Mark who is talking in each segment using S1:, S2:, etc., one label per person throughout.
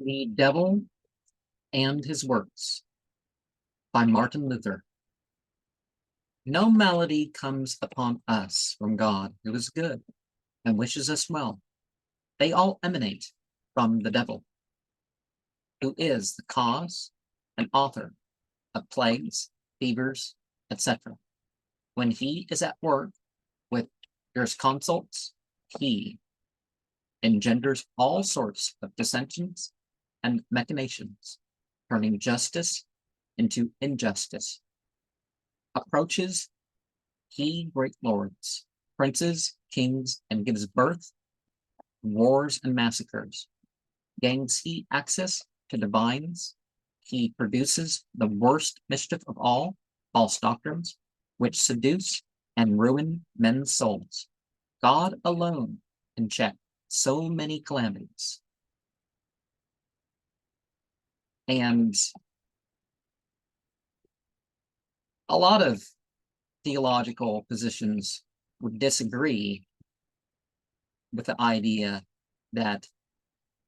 S1: The Devil and His Works by Martin Luther. No malady comes upon us from God, who is good and wishes us well. They all emanate from the devil, who is the cause and author of plagues, fevers, etc. When he is at work with jurisconsults, he engenders all sorts of dissensions and machinations, turning justice into injustice. Approaches he great lords, princes, kings, and gives birth to wars and massacres. Gains he access to divines, he produces the worst mischief of all, false doctrines, which seduce and ruin men's souls. God alone can check so many calamities. And a lot of theological positions would disagree with the idea that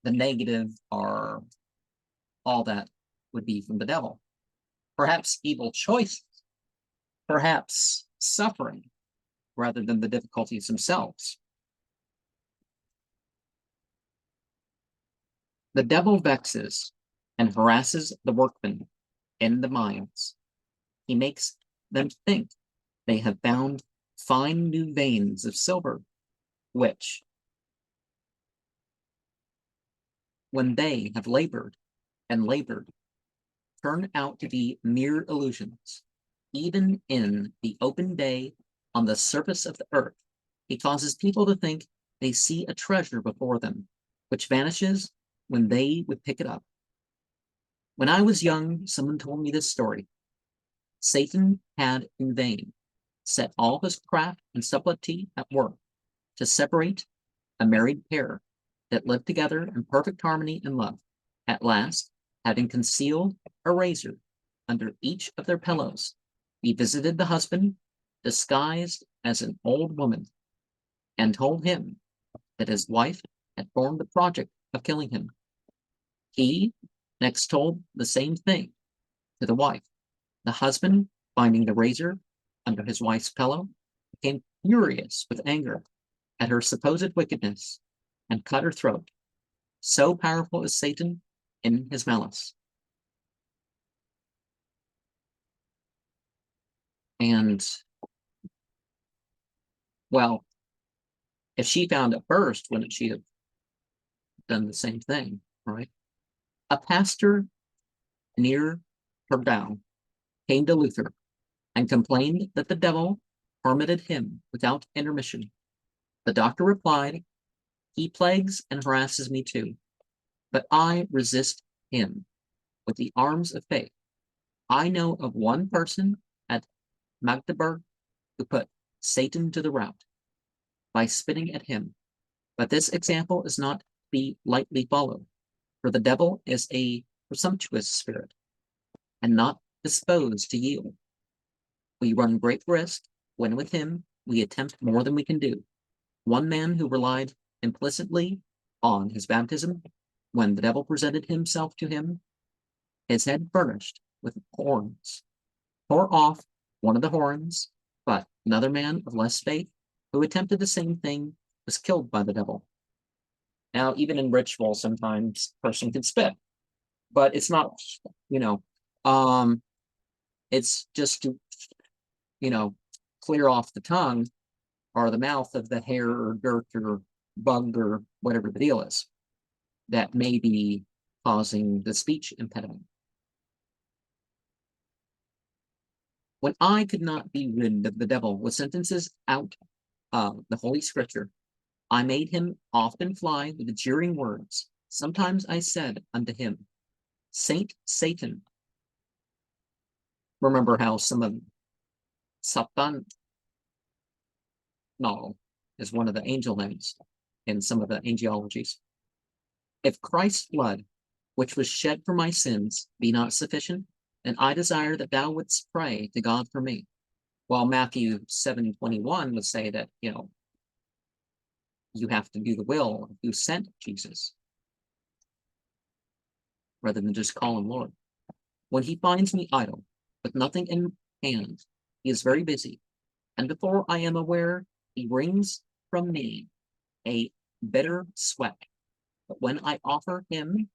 S1: the negative are all that would be from the devil. Perhaps evil choices, perhaps suffering, rather than the difficulties themselves. The devil vexes and harasses the workmen in the mines. He makes them think they have found fine new veins of silver, which, when they have labored and labored, turn out to be mere illusions. Even in the open day on the surface of the earth, he causes people to think they see a treasure before them, which vanishes when they would pick it up. When I was young, someone told me this story. Satan had in vain set all his craft and subtlety at work to separate a married pair that lived together in perfect harmony and love. At last, having concealed a razor under each of their pillows, he visited the husband, disguised as an old woman, and told him that his wife had formed the project of killing him. He next told the same thing to the wife. The husband, finding the razor under his wife's pillow, became furious with anger at her supposed wickedness and cut her throat. So powerful is Satan in his malice. And, well, if she found it first, wouldn't she have done the same thing, right? A pastor near Boutell came to Luther and complained that the devil tormented him without intermission. The doctor replied, "He plagues and harasses me too, but I resist him with the arms of faith. I know of one person at Magdeburg who put Satan to the rout by spitting at him, but this example is not to be lightly followed, for the devil is a presumptuous spirit and not disposed to yield. We run great risk when with him we attempt more than we can do. One man who relied implicitly on his baptism, when the devil presented himself to him, his head furnished with horns, tore off one of the horns, but another man of less faith, who attempted the same thing, was killed by the devil." Now, even in ritual, sometimes a person can spit, but it's not, you know, it's just to, clear off the tongue or the mouth of the hair or dirt or bug or whatever the deal is that may be causing the speech impediment. When I could not be rid of the devil with sentences out of the Holy Scripture, I made him often fly with jeering words. Sometimes I said unto him, "Saint Satan." Remember how some of Satan is one of the angel names in some of the angelologies. "If Christ's blood, which was shed for my sins, be not sufficient, then I desire that thou wouldst pray to God for me." While Matthew 7:21 would say that, you have to do the will of who sent Jesus. rather than just call him Lord. When he finds me idle, with nothing in hand, he is very busy, and before I am aware, he wrings from me a bitter sweat. But when I offer him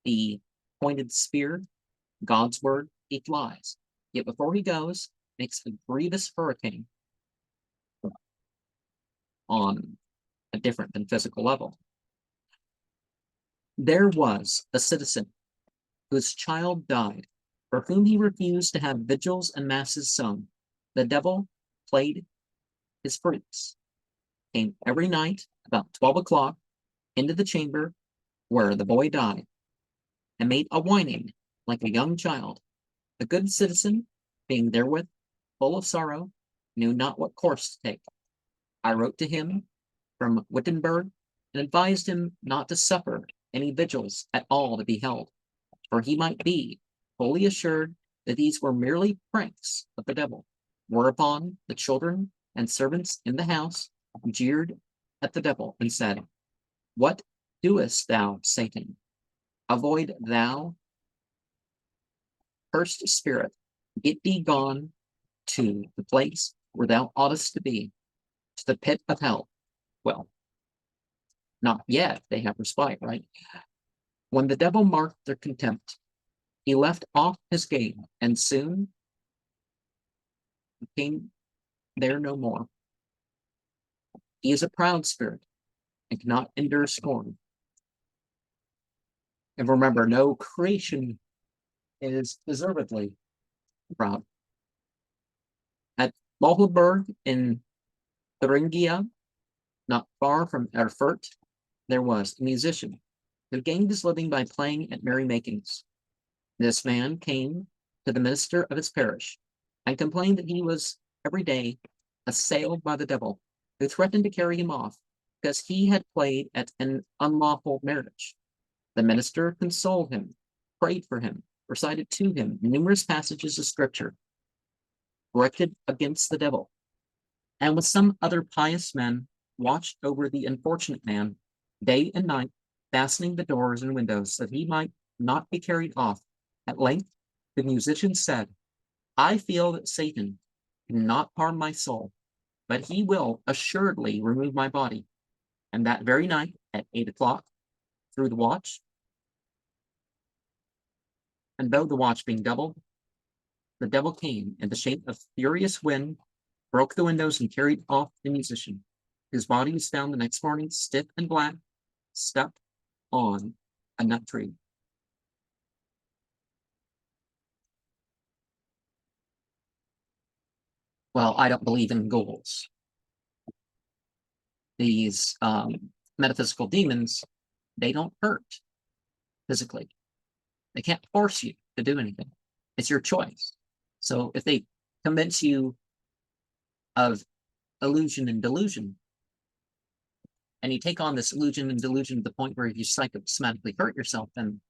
S1: the pointed spear, God's word, he flies. Yet before he goes, makes a grievous hurricane on a different than physical level. There was a citizen whose child died, for whom he refused to have vigils and masses sung. The devil played his freaks, came every night about 12 o'clock into the chamber where the boy died, and made a whining like a young child. The good citizen, being therewith full of sorrow, knew not what course to take. I wrote to him from Wittenberg and advised him not to suffer any vigils at all to be held, for he might be fully assured that these were merely pranks of the devil. Whereupon the children and servants in the house jeered at the devil and said, "What doest thou, Satan? Avoid thou, cursed spirit, get thee gone to the place where thou oughtest to be, to the pit of hell." Well, not yet. They have respite, right? When the devil marked their contempt, he left off his game and soon came there no more. He is a proud spirit and cannot endure scorn. And remember, no creation is deservedly proud. At Boulberg in Thuringia, not far from Erfurt, there was a musician who gained his living by playing at merrymakings. This man came to the minister of his parish and complained that he was every day assailed by the devil, who threatened to carry him off because he had played at an unlawful marriage. The minister consoled him, prayed for him, recited to him numerous passages of scripture directed against the devil, and with some other pious men watched over the unfortunate man day and night, fastening the doors and windows so that he might not be carried off. At length, the musician said, "I feel that Satan cannot harm my soul, but he will assuredly remove my body." And that very night at 8 o'clock, through the watch, and though the watch being doubled, the devil came in the shape of furious wind, broke the windows, and carried off the musician. His body was found the next morning, stiff and black, stuck on a nut tree. Well, I don't believe in ghouls. These metaphysical demons, they don't hurt physically. They can't force you to do anything. It's your choice. So if they convince you of illusion and delusion, and you take on this illusion and delusion to the point where you psychosomatically hurt yourself, then,